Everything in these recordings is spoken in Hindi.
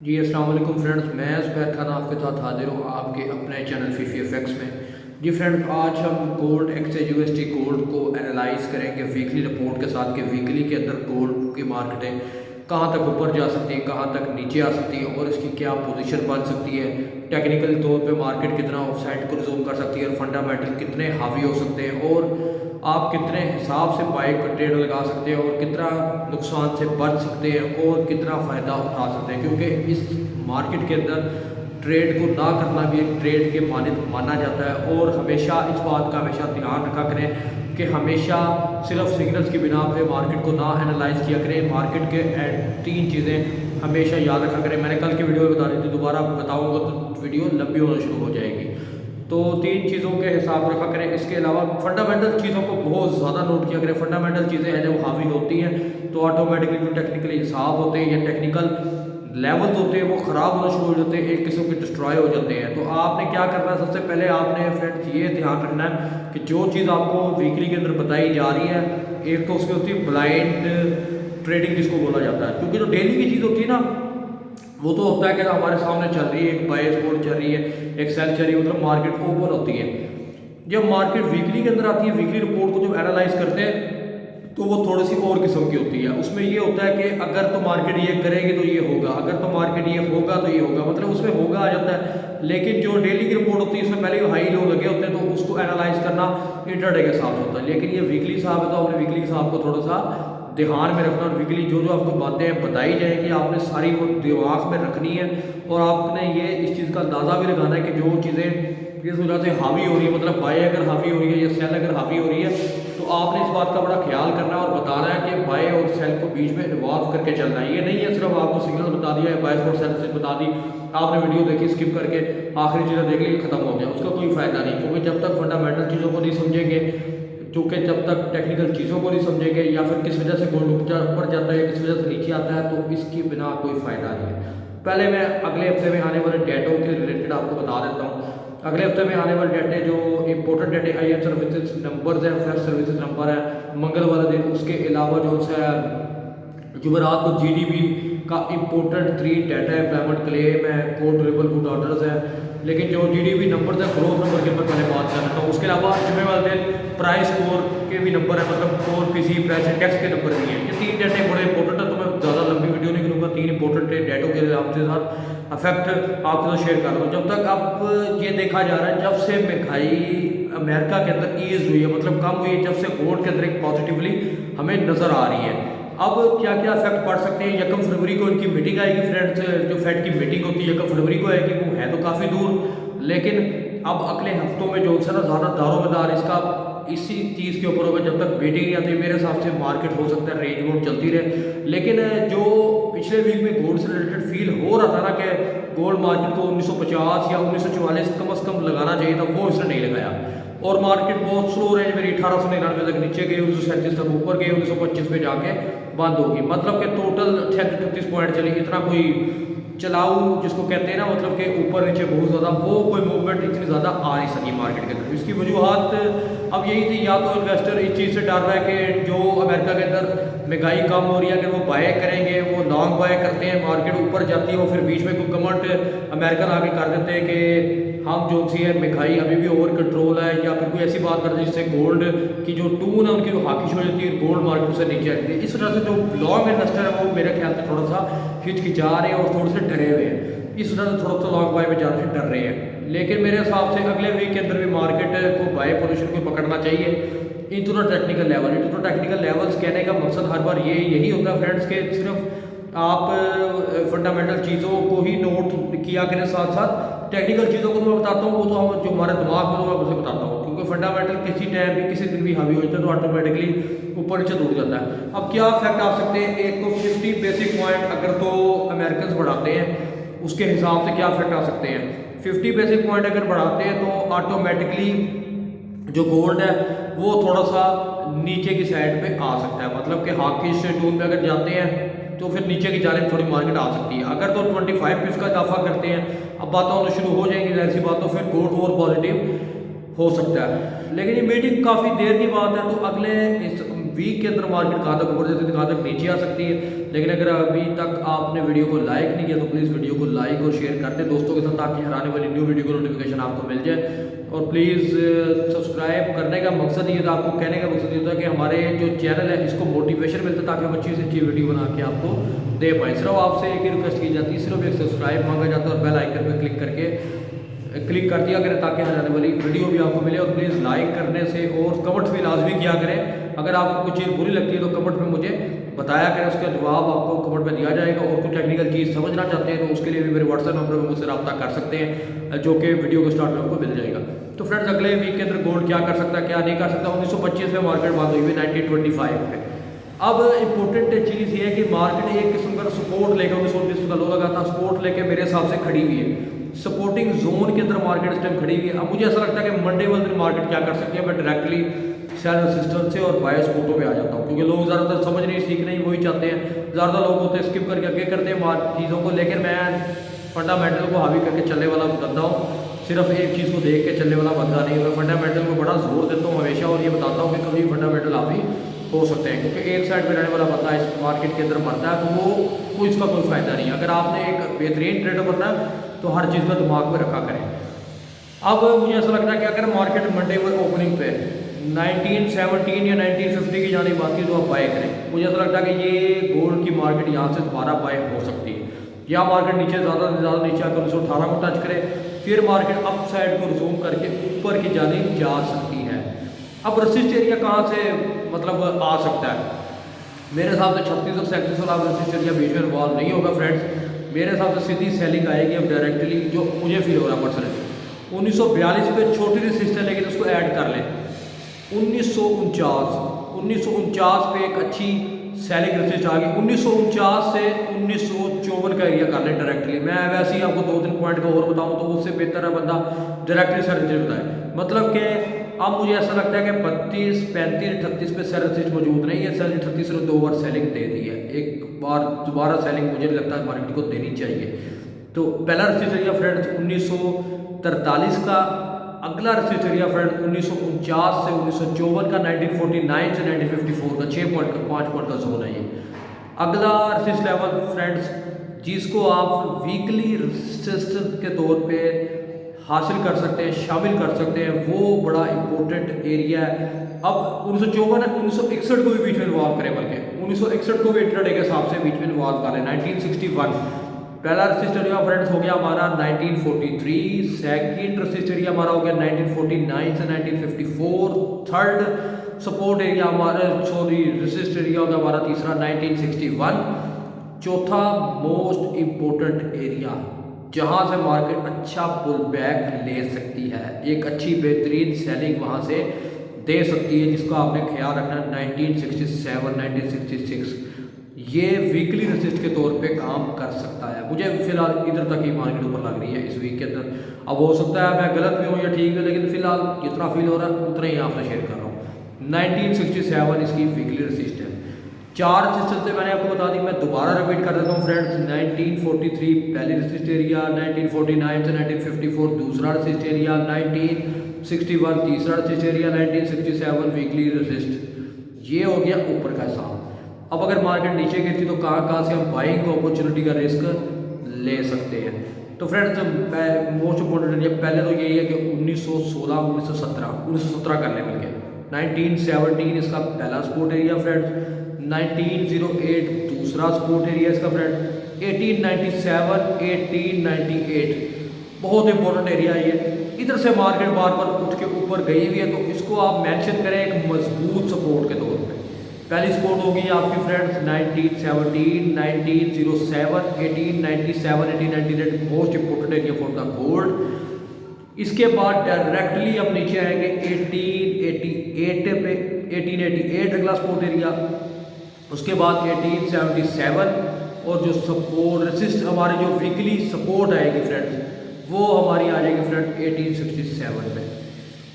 जी अस्सलाम वालेकुम फ्रेंड्स, मैं ज़ुबैर खान आपके साथ हाजिर हूँ आपके अपने चैनल फीफी एफएक्स में। जी फ्रेंड्स, आज हम गोल्ड एक्सचेंज यूएसडी गोल्ड को एनालाइज करेंगे वीकली रिपोर्ट के साथ कि वीकली के अंदर गोल्ड की मार्केटें कहाँ तक ऊपर जा सकती हैं, कहाँ तक नीचे आ सकती हैं और इसकी क्या पोजीशन बन सकती है। टेक्निकल तौर पे मार्केट कितना ऑफसाइड को रिज्यूम कर सकती है और फंडामेंटल कितने हावी हो सकते हैं और आप कितने हिसाब से बाइक का ट्रेड लगा सकते हैं और कितना नुकसान से बच सकते हैं और कितना फ़ायदा उठा सकते हैं, क्योंकि इस मार्केट के अंदर ट्रेड को ना करना भी एक ट्रेड के मानद माना जाता है। और हमेशा इस बात का हमेशा ध्यान रखा करें कि हमेशा सिर्फ सिग्नल्स की बिना पे मार्केट को ना एनालाइज किया करें। मार्केट के तीन चीज़ें हमेशा याद रखा करें। मैंने कल की वीडियो में बता दी थी, दोबारा बताऊँगा तो वीडियो लंबी होना शुरू हो जाएगी। तो तीन चीज़ों के हिसाब रखा करें। इसके अलावा फंडामेंटल चीज़ों को बहुत ज़्यादा नोट किया करें। फंडामेंटल चीज़ें हैं जब हावी होती हैं तो ऑटोमेटिकली जो टेक्निकली हिसाब होते हैं या टेक्निकल लेवल्स होते हैं वो ख़राब होना शुरू हो जाते हैं, एक किस्म के डिस्ट्रॉय हो जाते हैं। तो आपने क्या करना है, सबसे पहले आपने फ्रेंड्स ये ध्यान रखना है कि जो चीज़ आपको वीकली के अंदर बताई जा रही है, एक तो उसमें होती है ब्लाइंड ट्रेडिंग जिसको बोला जाता है, क्योंकि जो डेली की चीज़ होती है ना वो तो होता है कि हमारे सामने चल रही है, एक बाय सपोर्ट चल रही है, एक सेल चल रही है, मतलब मार्केट ओपन होती है। जब मार्केट वीकली के अंदर आती है, वीकली रिपोर्ट को जब एनालाइज करते हैं तो वो थोड़ी सी और किस्म की होती है। उसमें ये होता है कि अगर तो मार्केट ये करेगी तो ये होगा, अगर तो मार्केट ये होगा तो ये होगा, मतलब उसमें होगा आ जाता है। लेकिन जो डेली की रिपोर्ट होती है उसमें पहले ही हाई लो लगे होते हैं, तो उसको एनालाइज करना इंटरडे के हिसाब से होता है। लेकिन ये वीकली हिसाब है तो अपने वीकली हिसाब को थोड़ा सा ध्यान में रखना और वीकली जो जो आपको बातें बताई जाएंगी आपने सारी वो दिमाग में रखनी है। और आपने ये इस चीज़ का अंदाज़ा भी लगाना है कि जो चीज़ें इस वजह से हावी हो रही है, मतलब बाय अगर हावी हो रही है या सेल अगर हावी हो रही है, तो आपने इस बात का बड़ा ख्याल करना है और बताना है कि बाय और सेल को बीच में इन्वॉल्व करके चलना है। ये नहीं है सिर्फ आपको सिग्नल बता दिया है, बाय और सेल से बता दी, आपने वीडियो देखी स्किप करके आखिरी चीज़ें देख ली खत्म हो गया, उसका कोई फ़ायदा नहीं। क्योंकि जब तक फंडामेंटल चीज़ों को नहीं समझेंगे, चूँकि जब तक टेक्निकल चीज़ों को नहीं समझेंगे या फिर किस वजह से गोल्ड ऊपर जाता है, किस वजह से नीचे आता है, तो इसके बिना कोई फ़ायदा नहीं है। पहले मैं अगले हफ्ते में आने वाले डेटों के रिलेटेड आपको बता देता हूँ। अगले हफ्ते में आने वाले डेटे जो इंपॉर्टेंट डेटे IM सर्विसेज नंबर्स हैं, फ्रेश सर्विसेज नंबर है मंगल वाला दिन, उसके अलावा जो है जुमेरात को GDP का इंपॉर्टेंट 3 डाटा है, एम्प्लॉयमेंट क्लेम है, कोर ड्यूरेबल गुड ऑर्डर्स है। लेकिन जो GDP नंबर है, ग्रोथ नंबर के ऊपर पहले बात कर लेता हूँ। उसके अलावा जुमे वाले दिन प्राइस कोर के भी नंबर है, मतलब कोर PC प्राइस इंडेक्स के नंबर भी हैं। ये 3 डाटे बड़े इंपॉर्टेंट है, तो मैं ज़्यादा लंबी वीडियो नहीं करूँगा, 3 इंपॉर्टेंट डाटों के आपके साथ अफेक्ट आपके साथ शेयर कर रहा हूँ। जब तक अब ये देखा जा रहा है जब से महंगाई अमेरिका के अंदर ईज हुई है, मतलब कम हुई है, जब से गोल्ड के अंदर एक पॉजिटिवली हमें नज़र आ रही है। अब क्या क्या इफेक्ट पड़ सकते हैं। 1 फरवरी को इनकी मीटिंग आएगी फ्रेंड्स, जो फेड की मीटिंग होती है 1 फरवरी को आएगी, वो है तो काफ़ी दूर, लेकिन अब अगले हफ्तों में जो है ना ज़्यादा दारोमदार इसका इसी चीज़ के ऊपर होगा। जब तक मीटिंग नहीं आती मेरे हिसाब से मार्केट हो सकता है रेंज वोट चलती रहे। लेकिन जो पिछले वीक में गोल्ड से रिलेटेड फील हो रहा था ना कि गोल्ड मार्केट को 1950 या 1944 कम से कम लगाना चाहिए था, वो इसने नहीं लगाया और मार्केट बहुत स्लो रेंज में 1899 तक नीचे गई, 1937 तक ऊपर गई, 1925 पे जाके बंद होगी। मतलब कि टोटल 38 पॉइंट चली। इतना कोई चलाऊ जिसको कहते हैं ना, मतलब कि ऊपर नीचे बहुत ज़्यादा वो कोई मूवमेंट इतनी ज़्यादा आ नहीं सकी मार्केट के अंदर। इसकी वजूहत अब यही थी, या तो इन्वेस्टर इस चीज़ से डर रहा है कि जो अमेरिका के अंदर महंगाई कम हो रही है, अगर वो बाय करेंगे, वो लॉन्ग बाय करते हैं, मार्केट ऊपर जाती है, वो फिर बीच में कोई कमेंट अमेरिकन आगे कर देते हैं कि हम जो सी है महंगाई अभी भी ओवर कंट्रोल है, या फिर कोई ऐसी बात करते हैं जिससे गोल्ड की जो टून है उनकी जो हाकिश हो जाती है, गोल्ड मार्केट से नीचे आती है। इस वजह से जो लॉन्ग इन्वेस्टर है वो मेरे ख्याल से थोड़ा सा हिचकिचा रहे हैं और थोड़े से डरे हुए हैं। इस वजह से थोड़ा सा लॉन्ग बाय में जाने से डर रहे हैं। लेकिन मेरे हिसाब से अगले वीक के अंदर भी मार्केट को बाय पोजीशन को पकड़ना चाहिए इन दोनों टेक्निकल लेवल। इन दोनों टेक्निकल लेवल्स कहने का मकसद हर बार यही होता है फ्रेंड्स के सिर्फ आप फंडामेंटल चीज़ों को ही नोट किया करें, साथ साथ टेक्निकल चीज़ों को तो मैं बताता हूँ, वो तो हम जो हमारे दिमाग में तो मैं उसे बताता हूँ, क्योंकि फंडामेंटल किसी टाइम भी किसी दिन भी हावी हो जाता है तो ऑटोमेटिकली ऊपर नीचे टूट जाता है। अब क्या इफेक्ट आ सकते हैं, एक तो 50 बेसिक पॉइंट अगर तो अमेरिकन बढ़ाते हैं उसके हिसाब से क्या इफेक्ट आ सकते हैं। 50 बेसिक पॉइंट अगर बढ़ाते हैं तो ऑटोमेटिकली जो गोल्ड है वो थोड़ा सा नीचे की साइड पे आ सकता है, मतलब कि हाकिश टून पे अगर जाते हैं तो फिर नीचे की जाने थोड़ी मार्केट आ सकती है। अगर तो 25 पिप्स का इजाफा करते हैं, अब बातें होना शुरू हो जाएंगी ऐसी बात, तो फिर गोल्ड और पॉजिटिव हो सकता है। लेकिन ये मीटिंग काफ़ी देर की बात है, तो अगले इस वीक के अंदर मार्केट कहाँ तक ऊपर जाती है, कहाँ तक नीचे आ सकती है। लेकिन अगर अभी तक आपने वीडियो को लाइक नहीं किया तो प्लीज़ वीडियो को लाइक और शेयर कर दें दोस्तों के साथ, ताकि हर आने वाली न्यू वीडियो को नोटिफिकेशन आपको मिल जाए। और प्लीज़ सब्सक्राइब करने का मकसद ये था, आपको कहने का मकसद ये था कि हमारे जो चैनल है इसको मोटिवेशन मिलता है, ताकि हम अच्छी से अच्छी वीडियो बना के आपको दे पाए। सिर्फ आपसे एक ही रिक्वेस्ट की जाती है, सिर्फ एक सब्सक्राइब मांगा जाता है और बेल आइकन पर क्लिक कर दिया करें, ताकि हर आने वाली वीडियो भी आपको मिले। और प्लीज़ लाइक करने से और कमेंट्स भी लाजमी किया करें। अगर आपको कुछ चीज़ बुरी लगती है तो कमेंट में मुझे बताया करें, उसका जवाब आपको कमेंट में दिया जाएगा। और कुछ टेक्निकल चीज़ समझना चाहते हैं तो उसके लिए भी मेरे व्हाट्सएप नंबर पर मुझसे रब्ता कर सकते हैं, जो कि वीडियो के स्टार्ट में आपको मिल जाएगा। तो फ्रेंड्स, अगले वीक के अंदर गोल्ड क्या कर सकता है, क्या नहीं कर सकता। 1925 में मार्केट बंद हुई है 1925 पे। अब इम्पोर्टेंट चीज़ ये है कि मार्केट एक किस्म का सपोर्ट लेकर 1929 का लो लगा था, सपोर्ट लेके मेरे हिसाब से खड़ी हुई है, सपोर्टिंग जोन के अंदर मार्केट इस टाइम खड़ी हुई है। अब मुझे ऐसा लगता है कि मंडे वाले दिन मार्केट क्या कर सकती है, मैं डायरेक्टली सेल रेजिस्टेंस से और बायस फोटो पे आ जाता हूँ, क्योंकि लोग ज़्यादातर समझ नहीं सीख नहीं वही चाहते हैं। ज़्यादा लोग होते हैं स्किप करके आगे करते हैं चीज़ों को, लेकिन मैं फंडामेंटल को हावी करके चलने वाला बंदा हूँ, सिर्फ एक चीज़ को देख के चलने वाला बंदा नहीं। मैं फंडामेंटल को बड़ा जोर देता हूँ हमेशा, और ये बताता हूँ कि कभी फंडामेंटल हावी हो सकते हैं, क्योंकि एक साइड पे रहने वाला बंदा इस मार्केट के अंदर मरता है तो वो इसका कोई फ़ायदा नहीं है। अगर आपने एक बेहतरीन ट्रेडर बनना है तो हर चीज़ का दिमाग में रखा करें। अब मुझे ऐसा लगता है कि अगर मार्केट मंडे में ओपनिंग पे 1917 या 1950 की जाने बात की तो आप बाय करें। मुझे ऐसा लगता है कि ये गोल्ड की मार्केट यहाँ से दोबारा बाय हो सकती है, या मार्केट नीचे ज़्यादा से ज़्यादा नीचे आकर 1918 को टच करे, फिर मार्केट अप साइड को रिज्यूम करके ऊपर की जाने जा सकती है। अब रेसिस्ट एरिया कहाँ से मतलब आ सकता है, मेरे हिसाब से 36 और 37 वाला रेसिस्ट एरिया बीच में इन्वॉल्व नहीं होगा फ्रेंड्स। मेरे हिसाब से सीधी सेलिंग आएगी अब डायरेक्टली, जो मुझे फील हो रहा है पर्सनली। 1942 पे छोटी रेसिस्ट है, लेकिन उसको ऐड कर लें 1949 पे एक अच्छी सेलिंग रेसिस्ट आ गई। 1949 से 1954 का एरिया कर लें डायरेक्टली। मैं वैसे ही आपको 2-3 पॉइंट का और बताऊं तो उससे बेहतर है बंदा डायरेक्टली सेल रेसिस्ट बताए। मतलब कि अब मुझे ऐसा लगता है कि 32, 35, 38 पे सेल रेसिस्ट मौजूद नहीं है। सेल 38 ने 2 बार सेलिंग दे दी है, एक बार दोबारा सेलिंग मुझे नहीं लगता मार्केट को देनी चाहिए। तो पहला रेसिस्ट एरिया फ्रेंड्स 1943 का, अगला रेसिस्ट एरिया फ्रेंड 1949 से 1954 का, 1949 से 1954 का 6 पॉइंट का 5 पॉइंट का जोन है ये। अगला रेसिस्ट लेवल फ्रेंड्स जिसको आप वीकली रेसिस्टेंस के तौर पे हासिल कर सकते हैं, शामिल कर सकते हैं, वो बड़ा इंपॉर्टेंट एरिया है। अब 1954 1961 को भी बीच में इन्वॉल्व करें, बल्कि 1961 को भी इंट्राडे के हिसाब से बीच में इन्वॉल्व करें। 1961 पहला रेसिस्ट एरिया फ्रेंड्स हो गया हमारा 1943, सेकंड रेसिस्ट एरिया हमारा हो गया 1949 से 1954, थर्ड सपोर्ट एरिया हमारा रेसिस्ट एरिया हो गया हमारा तीसरा 1961, चौथा मोस्ट इम्पोर्टेंट एरिया जहां से मार्केट अच्छा पुल बैक ले सकती है, एक अच्छी बेहतरीन सेलिंग वहां से दे सकती है, जिसका आपने ख्याल रखना 1967, 1966 ये वीकली रेसिस्ट के तौर पे काम कर सकता है। मुझे फिलहाल इधर तक ही मार्केट ऊपर लग रही है इस वीक के अंदर। अब हो सकता है मैं गलत भी हूँ या ठीक है, लेकिन फिलहाल जितना फील हो रहा है उतना ही आपसे शेयर कर रहा हूँ। 1967 इसकी वीकली रेसिस्ट है। 4 रेसिस्टेंस से मैंने आपको बता दी, मैं दोबारा रिपीट कर देता हूँ फ्रेंड्स। 1943 पहली रेसिस्ट एरिया, 1949 से 1954 दूसरा रेसिस्ट एरिया, 1961 तीसरा रेसिस्ट एरिया, 1967 वीकली रेसिस्ट। ये हो गया ऊपर का हिसाब। अब अगर मार्केट नीचे गिरती तो कहाँ से हम बाइंग अपॉर्चुनिटी का रिस्क ले सकते हैं। तो फ्रेंड्स मोस्ट इम्पोर्टेंट एरिया पहले तो यही है कि 1916, 1917 करने मिल गए। 1917 इसका पहला सपोर्ट एरिया फ्रेंड्स, 1908 दूसरा सपोर्ट एरिया इसका फ्रेंड, 1897, 1898 बहुत इंपॉर्टेंट एरिया है ये। इधर से मार्केट बार बार उठ के ऊपर गई हुई है, तो इसको आप मेंशन करें एक मजबूत सपोर्ट के तौर पे। पहली सपोर्ट होगी आपकी friends 1917, 1907, 1897, 1898 most important area for the gold. इसके बाद डायरेक्टली अब नीचे आएंगे 1888 पे, 1888 अगला सपोर्ट एरिया। उसके बाद 1877 और जो सपोर्ट रेसिस्ट हमारे जो वीकली सपोर्ट आएगी फ्रेंड्स वो हमारी आ जाएगी फ्रेंड 1867 में।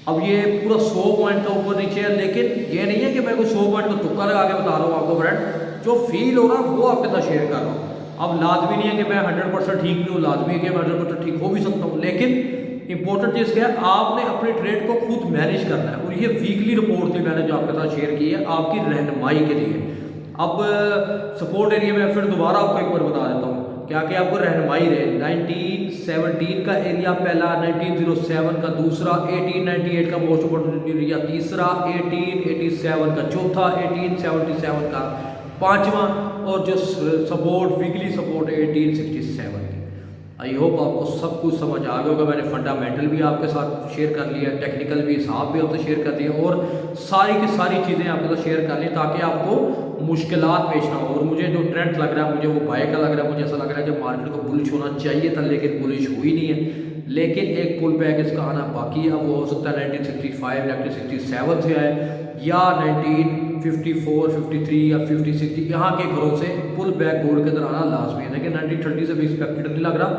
अब ये पूरा 100 पॉइंट का ऊपर नीचे है, लेकिन ये नहीं है कि मैं कोई 100 पॉइंट का तुक्का लगा के बता रहा हूँ आपको फ्रेंड, जो फील हो रहा है वो आपके साथ शेयर कर रहा हूँ। अब लाजमी नहीं है कि मैं 100% ठीक भी हूँ, लाजमी है कि मैं 100% ठीक हो भी सकता हूँ, लेकिन इंपॉर्टेंट चीज़ क्या है, आपने अपने ट्रेड को खुद मैनेज करना है। और ये वीकली रिपोर्ट थी मैंने जो आपके साथ शेयर की है आपकी रहनुमाई के लिए। अब सपोर्ट एरिया में फिर दोबारा आपको एक बार बता देता हूँ क्या कि आपको रहनुमाई रहे। 1917 का एरिया पहला, 1907 का दूसरा, 1898 का मोस्ट इम्पोर्टेंट एरिया तीसरा, 1887 का चौथा, 1877 का पांचवा, और जो सपोर्ट वीकली सपोर्ट है 1867 की। आई होप आपको सब कुछ समझ आ गया होगा। मैंने फंडामेंटल भी आपके साथ शेयर कर लिया, टेक्निकल भी हिसाब भी आपसे शेयर कर दिया, और सारी की सारी चीज़ें आपके साथ शेयर कर ली ताकि आपको मुश्किलात पेश ना हो। और मुझे जो ट्रेंड लग रहा है मुझे वो बाय का लग रहा है। मुझे ऐसा लग रहा है कि मार्केट को बुलिश होना चाहिए था लेकिन बुलिश हुई नहीं है। लेकिन एक पुल बैक इसका आना बाकी है। अब वो हो सकता है 1965 1967 से आए या 1954 53 या 50 60 यहाँ के घरों से पुल बैक गोल्ड के अंदर आना लाजमी है। लेकिन 1930 से भी एक्सपेक्टेड नहीं लग रहा।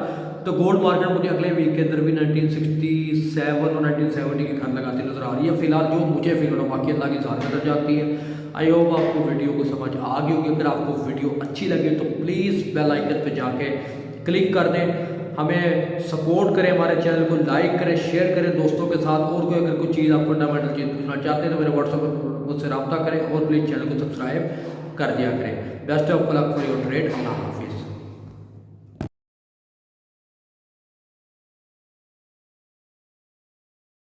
तो गोल्ड मार्केट मुझे अगले वीक के अंदर भी 1967 और 1970 की घर लगाती नजर आ रही है फिलहाल, जो मुझे फील हो रहा है। बाकी अल्लाह की ज़ात नजर जाती है। आई होप आपको वीडियो को समझ आ गई होगी। अगर आपको वीडियो अच्छी लगे तो प्लीज़ बेल आइकन पे जाके क्लिक कर दें, हमें सपोर्ट करें, हमारे चैनल को लाइक करें, शेयर करें दोस्तों के साथ। और कोई अगर कुछ चीज़ आप फंडामेंटल चीज़ पूछना चाहते हैं तो मेरे व्हाट्सएप पर मुझसे रब्ता करें और प्लीज़ चैनल को सब्सक्राइब कर दिया करें। Best of luck for your trade. अल्लाह हाफिज़।